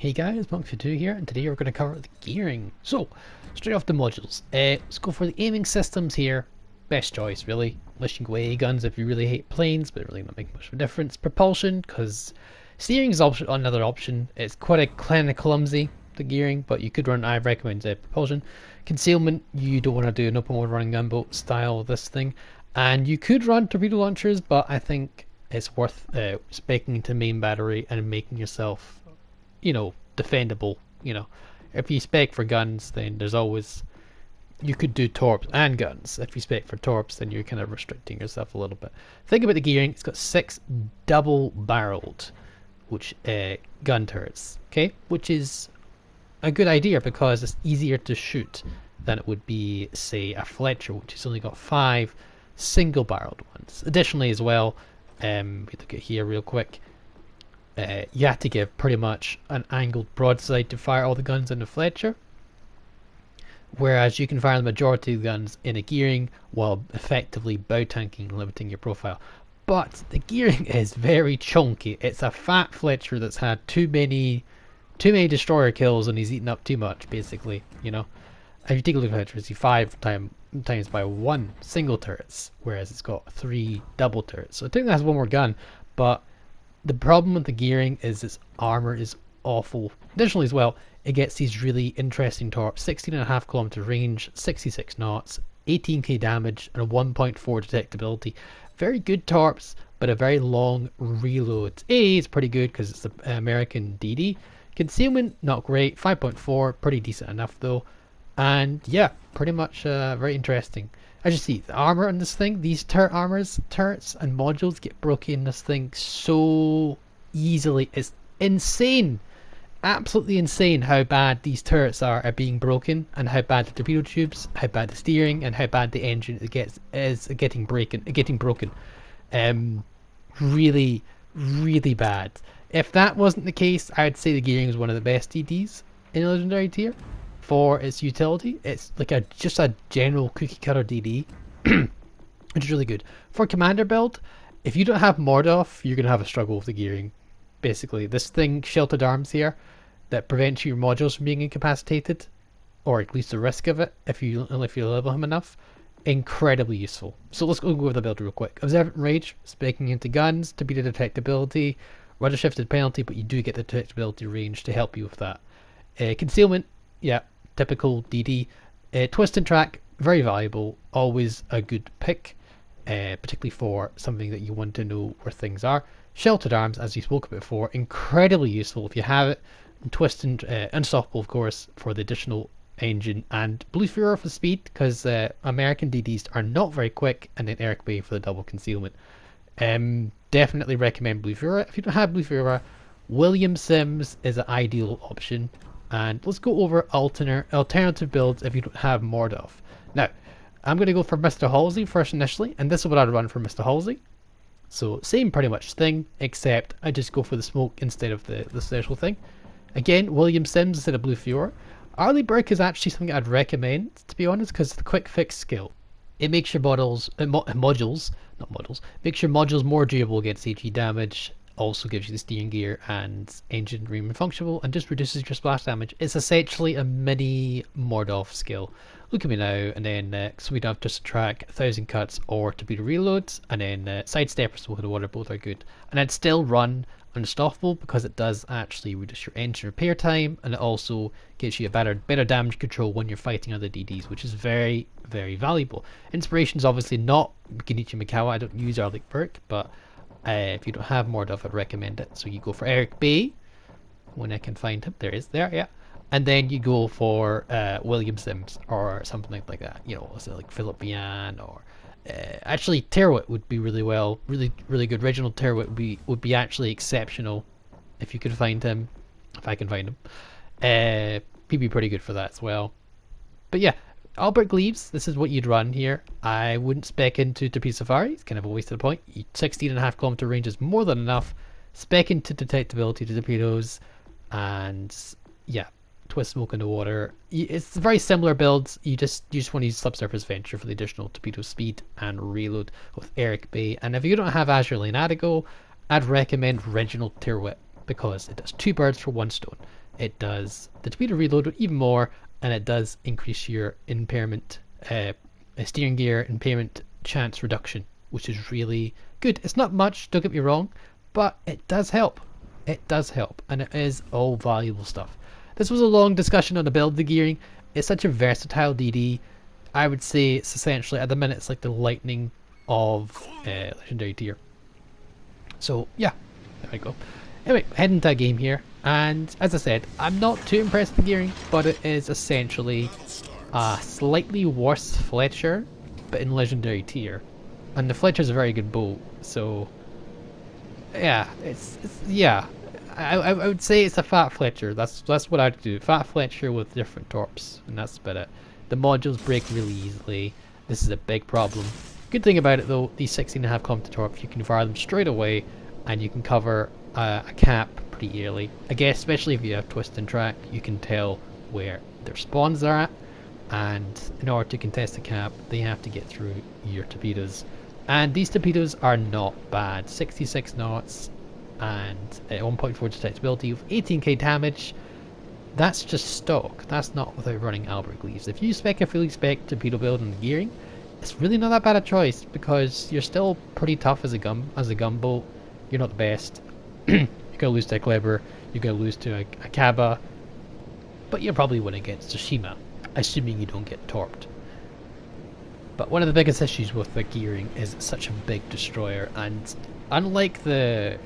Hey guys, Monk52 here, and today we're going to cover the gearing. So, straight off the modules, let's go for the aiming systems here. Best choice, really. Unless you can go AA guns if you really hate planes, but really not making much of a difference. Propulsion, because steering is another option. It's quite kind of clumsy, the gearing, but you could run, I recommend propulsion. Concealment, you don't want to do an open world running gunboat style of this thing. And you could run torpedo launchers, but I think it's worth speccing into main battery and making yourself defendable. If you spec for guns, then there's always, you could do torps and guns. If you spec for torps, then you're kind of restricting yourself a little bit. Think about the gearing. It's got 6 double barreled gun turrets, okay, which is a good idea because it's easier to shoot than it would be, say, a Fletcher, which has only got 5 single barreled ones. Additionally as well, we look at here real quick, you have to give pretty much an angled broadside to fire all the guns in the Fletcher, whereas you can fire the majority of the guns in a gearing while effectively bow tanking and limiting your profile. But the gearing is very chunky. It's a fat Fletcher that's had too many destroyer kills and he's eaten up too much, basically. If you take a look at Fletcher, you see 5 times by 1 single turrets, whereas it's got 3 double turrets. So I think it has one more gun, but the problem with the gearing is its armor is awful. Additionally as well, it gets these really interesting torps, 16.5 kilometer range, 66 knots, 18k damage, and a 1.4 detectability. Very good torps, but a very long reload. A is pretty good because it's the American DD. Concealment, not great, 5.4, pretty decent enough though. And yeah, pretty much very interesting. As you see, the armor on this thing, these turrets and modules get broken in this thing so easily. It's insane, absolutely insane how bad these turrets are at being broken, and how bad the torpedo tubes, how bad the steering, and how bad the engine is getting broken. Really, really bad. If that wasn't the case, I would say the gearing is one of the best DDs in a legendary tier. For its utility, it's like just a general cookie cutter DD, which is really good. For Commnader build, if you don't have Mordoff, you're going to have a struggle with the gearing. Basically, this thing, sheltered arms here, that prevents your modules from being incapacitated, or at least the risk of it, if you level him enough, incredibly useful. So let's go over the build real quick. Observant Rage, speccing into guns, torpedo detectability, rudder shifted penalty, but you do get the detectability range to help you with that. Concealment, yeah, typical DD. Twist and track, very valuable, always a good pick, particularly for something that you want to know where things are. Sheltered arms, as we spoke about before, incredibly useful if you have it. And twist and unstoppable, of course, for the additional engine, and Blue Fuhrer for speed, because American DDs are not very quick, and then Eric Bay for the double concealment. Definitely recommend Blue Fuhrer. If you don't have Blue Fuhrer, William Sims is an ideal option. And let's go over alternative builds if you don't have Mordoff. Now, I'm going to go for Mr. Halsey first initially, and this is what I'd run for Mr. Halsey. So same pretty much thing, except I just go for the smoke instead of the special thing. Again, William Sims instead of Blue Fuhrer. Arleigh Burke is actually something I'd recommend, to be honest, because the quick fix skill. It makes your makes your modules more durable against HE damage. Also gives you the steering gear and engine remain functional, and just reduces your splash damage. It's essentially a mini Mordoff skill. Look at me now, and then so we don't have to track 1,000 cuts or torpedo reloads, and then sidestep or smoke in the water, both are good. And I'd still run unstoppable because it does actually reduce your engine repair time, and it also gives you a better damage control when you're fighting other DDs, which is very, very valuable. Inspiration is obviously not Genichi Mikawa. I don't use Arleigh Burke, but if you don't have Mordoff, I'd recommend it. So you go for Eric Bay when I can find him. Yeah. And then you go for William Sims or something like that. So like Philip Bian, or actually Terwit would be really good. Reginald Terwit would be actually exceptional if you could find him. If I can find him, he'd be pretty good for that as well. But yeah. Albert Gleaves, this is what you'd run here. I wouldn't spec into Torpedo Safari, it's kind of a waste of the point. 16.5 kilometer range is more than enough. Spec into detectability to torpedoes, and yeah, twist smoke in the water. It's very similar builds. You just want to use subsurface venture for the additional torpedo speed and reload with Eric Bay. And if you don't have Azure Lane Adigo, I'd recommend Reginald Tirwit because it does 2 birds for 1 stone. it does the torpedo reload even more, and it does increase your impairment, steering gear impairment chance reduction, which is really good. It's not much, don't get me wrong, but it does help. It does help, and it is all valuable stuff. This was a long discussion on the build of the gearing. It's such a versatile DD. I would say it's essentially, at the minute, it's like the lightning of legendary tier. So yeah, there we go. Anyway, heading to a game here, and as I said, I'm not too impressed with the gearing, but it is essentially a slightly worse Fletcher, but in legendary tier. And the Fletcher's a very good boat, so yeah, it's yeah. I would say it's a fat Fletcher. That's what I'd do. Fat Fletcher with different torps, and that's about it. The modules break really easily. This is a big problem. Good thing about it though, these 16.5 competent torps, you can fire them straight away, and you can cover a cap pretty early. I guess especially if you have twist and track, you can tell where their spawns are at, and in order to contest the cap, they have to get through your torpedoes. And these torpedoes are not bad. 66 knots and 1.4 detectability with 18k damage. That's just stock. That's not without running Albert Gleaves. If you spec a fully spec torpedo build and gearing, it's really not that bad a choice, because you're still pretty tough as a gunboat. You're not the best. You're gonna lose to a Kleber. You're gonna lose to a Khabba, but you'll probably win against Tsushima, assuming you don't get torped. But one of the biggest issues with the gearing is it's such a big destroyer, and unlike the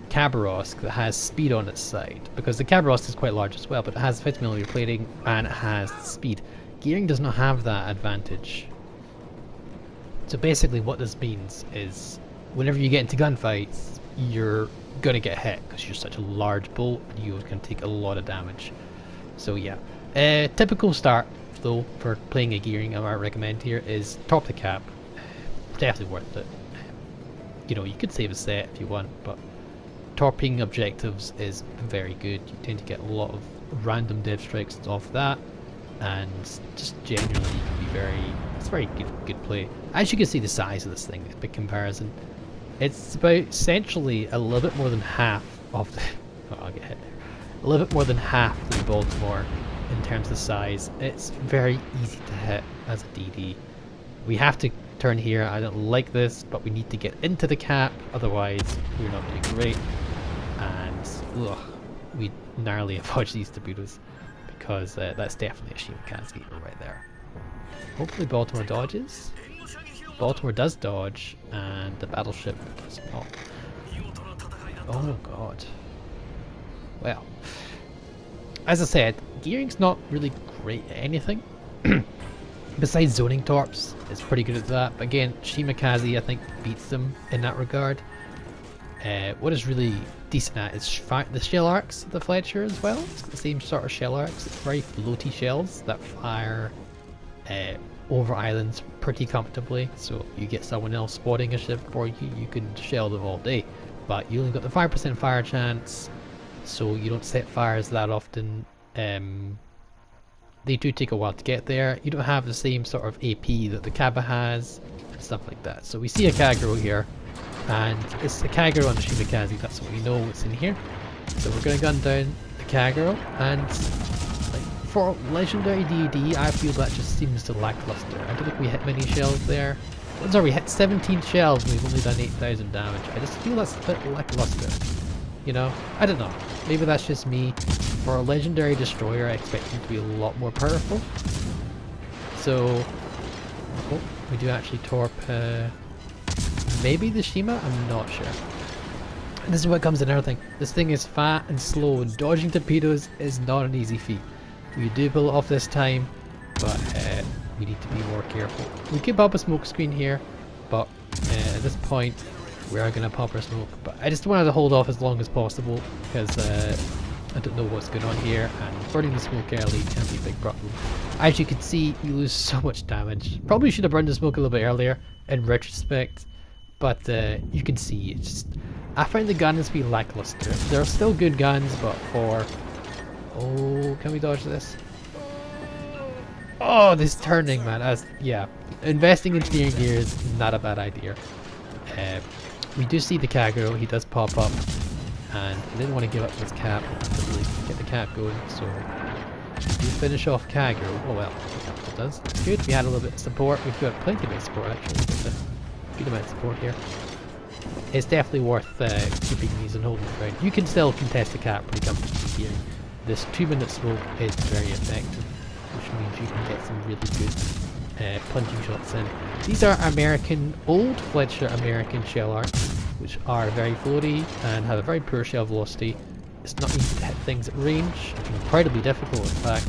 Khabarovsk that has speed on its side, because the Khabarovsk is quite large as well, but it has 50mm plating and it has speed. Gearing does not have that advantage. So basically what this means is whenever you get into gunfights, you're gonna get hit because you're such a large boat and you can take a lot of damage. So yeah, typical start though for playing a gearing I might recommend here is torp the cap. Definitely worth it. You know, you could save a set if you want, but torping objectives is very good. You tend to get a lot of random dev strikes off that, and just generally you can be it's very good play. As you can see, the size of this thing is a big comparison. It's about essentially a little bit more than half of the I'll get hit there. A little bit more than half the Baltimore in terms of size. It's very easy to hit as a DD. We have to turn here. I don't like this, but we need to get into the cap, otherwise we're not doing great. And ugh, we narrowly avoid these torpedoes, because that's definitely a Shimakaze right there. Hopefully Baltimore dodges. Baltimore does dodge, and the battleship does not. Oh god. Well, as I said, gearing's not really great at anything. Besides zoning torps, it's pretty good at that. But again, Shimakaze I think beats them in that regard. What is really decent at is the shell arcs of the Fletcher as well. It's got the same sort of shell arcs. It's very floaty shells that fire over islands pretty comfortably. So you get someone else spotting a ship for you, you can shell them all day. But you only got the 5% fire chance, so you don't set fires that often. They do take a while to get there. You don't have the same sort of AP that the Khabba has, and stuff like that. So we see a Kagero here, and it's the Kagero on the Shimakaze, that's what we know what's in here. So we're going to gun down the Kagero, and like, for legendary DD, I feel that just seems to lackluster. I don't think we hit many shells there. Sorry, we hit 17 shells and we've only done 8,000 damage. I just feel that's a bit lackluster. You know, I don't know. Maybe that's just me. For a legendary destroyer, I expect him to be a lot more powerful. So, oh, we do actually torp maybe the Shima? I'm not sure. And this is what comes in everything. This thing is fat and slow, and dodging torpedoes is not an easy feat. We do pull it off this time, but we need to be more careful. We could pop a smoke screen here, but at this point we are going to pop our smoke. But I just wanted to hold off as long as possible, because I don't know what's going on here, and burning the smoke early can be a big problem. As you can see, you lose so much damage. Probably should have burned the smoke a little bit earlier in retrospect, but you can see it's just, I find the guns to be lackluster. They're still good guns, but for... Oh, can we dodge this? Oh, this turning, man. Yeah, investing in steering gear is not a bad idea. We do see the Kagero, he does pop up. and I didn't want to give up this cap to really get the cap going, so we finish off Kagero. Oh well, it does. It's good. We had a little bit of support. We've got plenty of support actually. We've got a good amount of support here. It's definitely worth keeping these and holding the ground. You can still contest the cap pretty comfortably here. This 2-minute smoke is very effective, which means you can get some really good plunging shots in. These are American, old Fletcher American shell arcs, which are very floaty and have a very poor shell velocity. It's not easy to hit things at range, incredibly difficult in fact.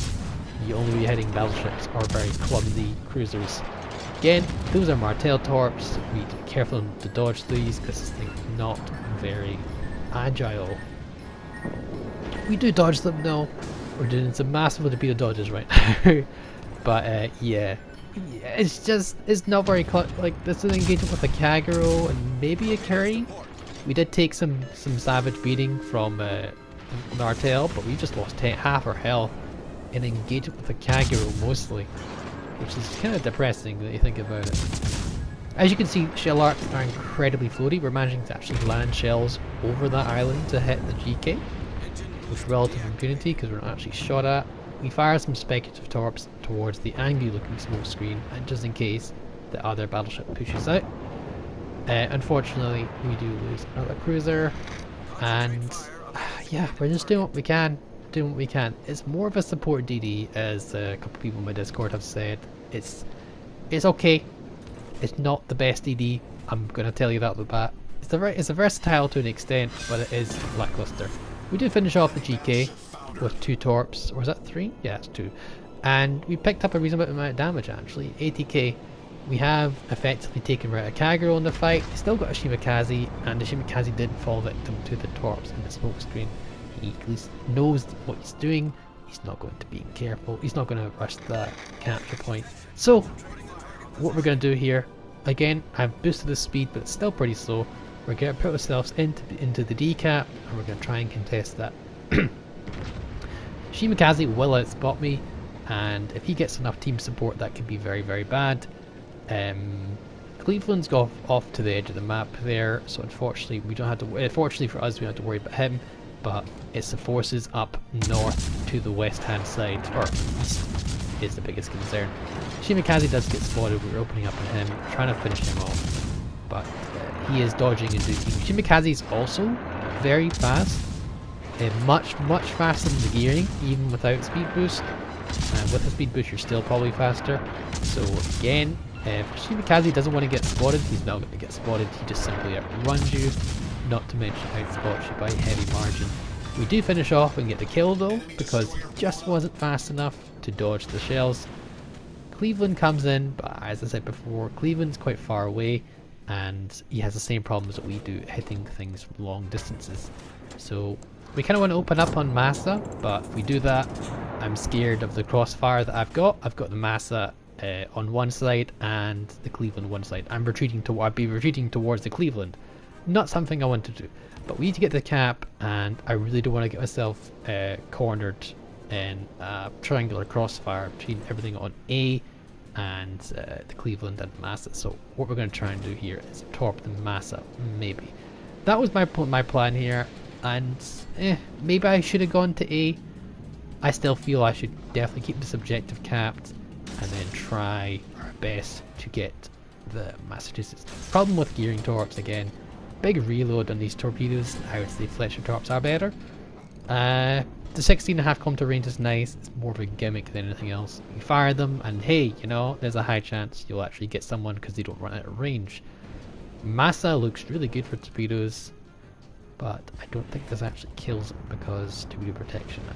You only be hitting battleships or very clumsy cruisers. Again, those are Martel torps. We need to be careful to dodge these because this thing is not very agile. We do dodge them though. We're doing some massive torpedo dodges right now. But yeah, it's not very like this is an engagement with a Kagero and maybe a Curry. We did take some savage beating from Martel, but we just lost half our health in engagement with a Kagero mostly, which is kind of depressing when you think about it. As you can see, shell arcs are incredibly floaty. We're managing to actually land shells over that island to hit the GK with relative impunity because we're not actually shot at. We fire some speculative torps towards the angry looking smoke screen, and just in case the other battleship pushes out. Unfortunately, we do lose another cruiser, and yeah, we're just doing what we can. It's more of a support DD, as a couple of people in my Discord have said. It's okay. It's not the best DD. I'm gonna tell you that with that. It's a versatile to an extent, but it is lackluster. We do finish off the GK with 2 torps, or is that 3? Yeah, it's 2. And we picked up a reasonable amount of damage actually, 80k. We have effectively taken out a Kagero in the fight. Still got a Shimakaze, and the Shimakaze did fall victim to the torps in the smoke screen. He at least knows what he's doing. He's not going to be careful. He's not going to rush the capture point. So, what we're going to do here, again, I've boosted the speed, but it's still pretty slow. We're going to put ourselves into the decap, and we're going to try and contest that. Shimakaze will outspot me, and if he gets enough team support, that could be very, very bad. Cleveland's got off to the edge of the map there, so unfortunately we don't have to. Fortunately for us, we don't have to worry about him. But it's the forces up north to the west hand side, or east, is the biggest concern. Shimakaze does get spotted. We're opening up on him, trying to finish him off, but he is dodging and duking. Shimakaze is also very fast, much faster than the gearing, even without speed boost. With a speed boost, you're still probably faster. So again, if Shimakaze doesn't want to get spotted, he's not going to get spotted. He just simply outruns you, not to mention outspots you by a heavy margin. We do finish off and get the kill though, because he just wasn't fast enough to dodge the shells. Cleveland comes in, but as I said before, Cleveland's quite far away, and he has the same problems that we do, hitting things from long distances. So we kind of want to open up on Massa, but if we do that, I'm scared of the crossfire that I've got. I've got the Massa on one side and the Cleveland one side. I'd be retreating towards the Cleveland. Not something I want to do, but we need to get the cap, and I really don't want to get myself cornered in a triangular crossfire between everything on A and the Cleveland and Massa. So what we're going to try and do here is torp the Massa, maybe. That was my plan here, and maybe I should have gone to A. I still feel I should definitely keep this objective capped and then try our best to get the Massachusetts. Problem with gearing torps, again, big reload on these torpedoes. I would say Fletcher torps are better. The 16.5 come to range is nice. It's more of a gimmick than anything else. You fire them and hey, you know, there's a high chance you'll actually get someone because they don't run out of range. Massa looks really good for torpedoes, but I don't think this actually kills them because torpedo protection, I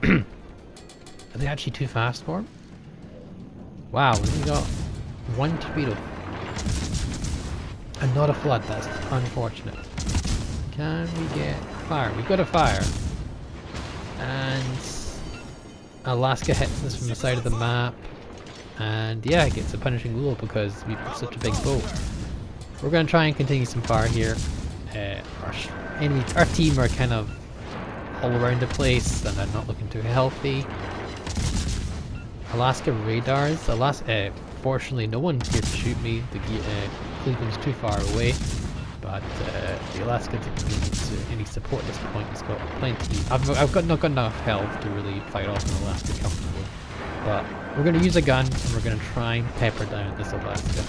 think. Are they actually too fast for him? Wow, we only got one torpedo. And not a flood, that's unfortunate. Can we get fire? We've got a fire. And Alaska hits us from the side of the map. And yeah, it gets a punishing blow because we've got such a big boat. We're going to try and continue some fire here. Our team are kind of all around the place and they're not looking too healthy. Alaska radars. Fortunately, no one's here to shoot me. The Cleveland's too far away. But but the Alaska didn't really need any support at this point. He's got plenty. I've got not got enough health to really fight off an Alaska comfortably. But we're going to use a gun and we're going to try and pepper down this Alaska.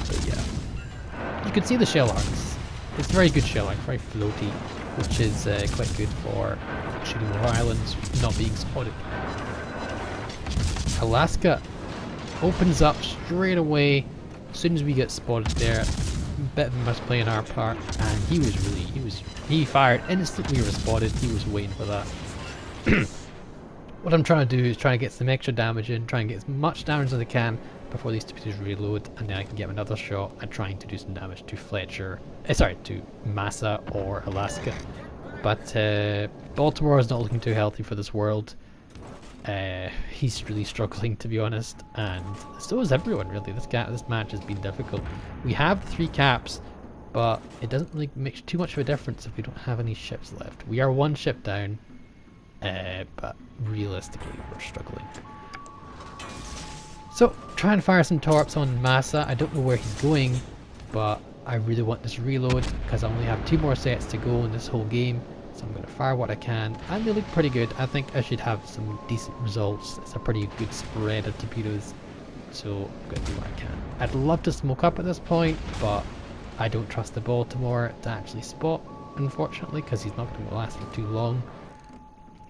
So yeah, you can see the shell arcs. It's very good shell arc, very floaty, which is quite good for shooting over islands, not being spotted. Alaska opens up straight away as soon as we get spotted there. Bit of a misplay on our part, and he fired instantly. We were spotted. He was waiting for that. What I'm trying to do is try to get some extra damage in, try and get as much damage as I can before these torpedoes reload, and then I can get another shot at trying to do some damage to Fletcher, to Massa or Alaska. But Baltimore is not looking too healthy for this world. He's really struggling, to be honest, and so is everyone really. This match has been difficult. We have 3 caps, but it doesn't really make too much of a difference if we don't have any ships left. We are 1 ship down, but realistically we're struggling. So try and fire some torps on Massa. I don't know where he's going, but I really want this reload because I only have 2 more sets to go in this whole game. So I'm going to fire what I can, and they look pretty good. I think I should have some decent results. It's a pretty good spread of torpedoes, so I'm going to do what I can. I'd love to smoke up at this point, but I don't trust the Baltimore to actually spot, unfortunately, because he's not going to last for too long.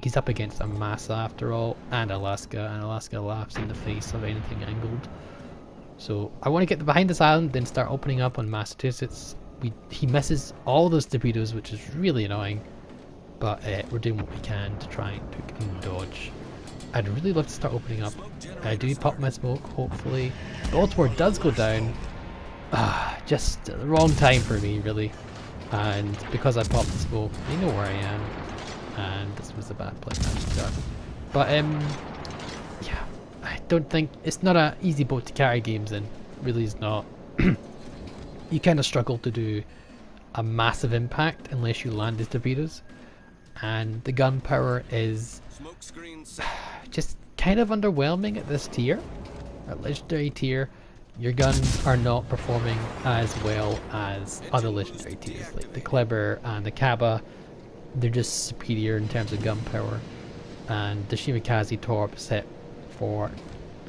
He's up against a Massa after all, and Alaska laughs in the face of anything angled. So I want to get behind this island, then start opening up on Massachusetts. He misses all those torpedoes, which is really annoying. But we're doing what we can to try and dodge. I'd really love to start opening up. I do pop my smoke, hopefully. Baltimore does go down. Just the wrong time for me, really. And because I popped the smoke, they know where I am. And this was a bad play to start. But yeah, I don't think it's not an easy boat to carry games in. Really, is not. You kind of struggle to do a massive impact unless you land the torpedoes. And the gun power is just kind of underwhelming at this tier. At legendary tier, your guns are not performing as well as other legendary tiers like the Kleber and the Khabba. They're just superior in terms of gun power. And the Shimikaze torps hit for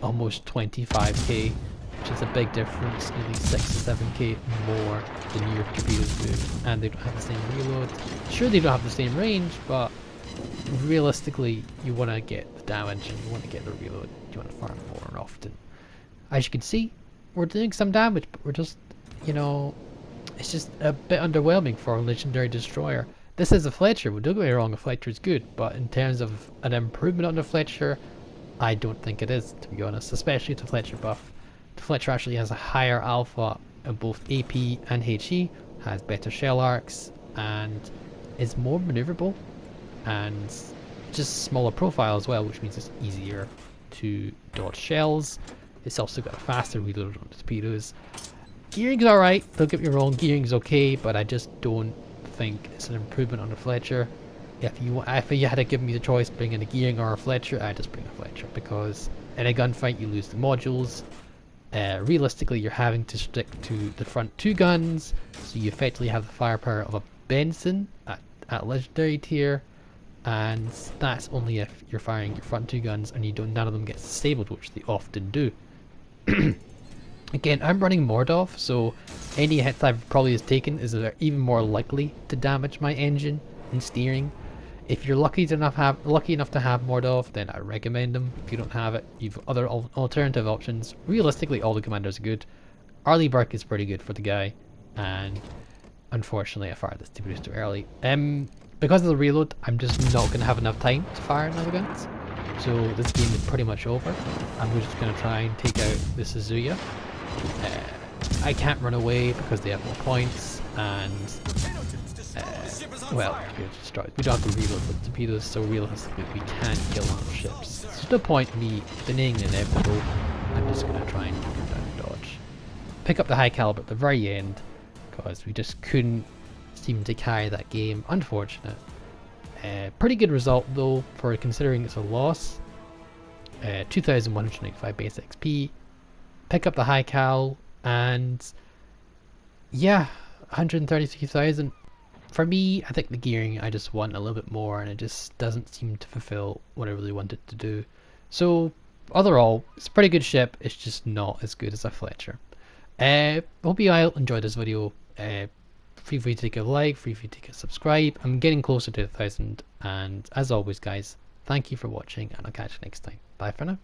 almost 25k, which is a big difference, nearly 6 to 7k more than your torpedoes do, and they don't have the same reload. Sure, they don't have the same range, but realistically, you want to get the damage and you want to get the reload. You want to fire more and often. As you can see, we're doing some damage, but we're just, you know, it's just a bit underwhelming for a legendary destroyer. This is a Fletcher. Don't get me wrong, a Fletcher is good, but in terms of an improvement on the Fletcher, I don't think it is, to be honest, especially to Fletcher buff. The Fletcher actually has a higher alpha in both AP and HE, has better shell arcs, and is more maneuverable, and just smaller profile as well, which means it's easier to dodge shells. It's also got a faster reload on torpedoes. Gearing's alright, don't get me wrong, gearing's okay, but I just don't think it's an improvement on the Fletcher. If you had to give me the choice, bringing a gearing or a Fletcher, I'd just bring a Fletcher, because in a gunfight you lose the modules. Realistically, you're having to stick to the front 2 guns, so you effectively have the firepower of a Benson at legendary tier, and that's only if you're firing your front 2 guns and none of them get disabled, which they often do. Again, I'm running Mordov, so any hits I've probably taken is even more likely to damage my engine and steering. If you're lucky enough to have Mordov, then I recommend them. If you don't have it, you've other alternative options. Realistically, all the commanders are good. Arleigh Burke is pretty good for the guy, and unfortunately I fired this torpedoes too early. Because of the reload, I'm just not going to have enough time to fire another guns. So this game is pretty much over. I'm just going to try and take out the Suzuya. I can't run away because they have more points, and well, we don't have to reload with torpedoes, so realistically we can't kill more ships. There's no point in me denying the inevitable. I'm just going to try and go down and dodge. Pick up the high caliber at the very end, because we just couldn't seem to carry that game. Unfortunate. Pretty good result though, for considering it's a loss. 2195 base XP. Pick up the high cal, and Yeah, 133,000. For me, I think the gearing, I just want a little bit more, and it just doesn't seem to fulfill what I really wanted to do. So overall, it's a pretty good ship. It's just not as good as a Fletcher. Hope you all enjoyed this video. Feel free to take a like, feel free to take a subscribe. I'm getting closer to 1,000, and as always, guys, thank you for watching, and I'll catch you next time. Bye for now.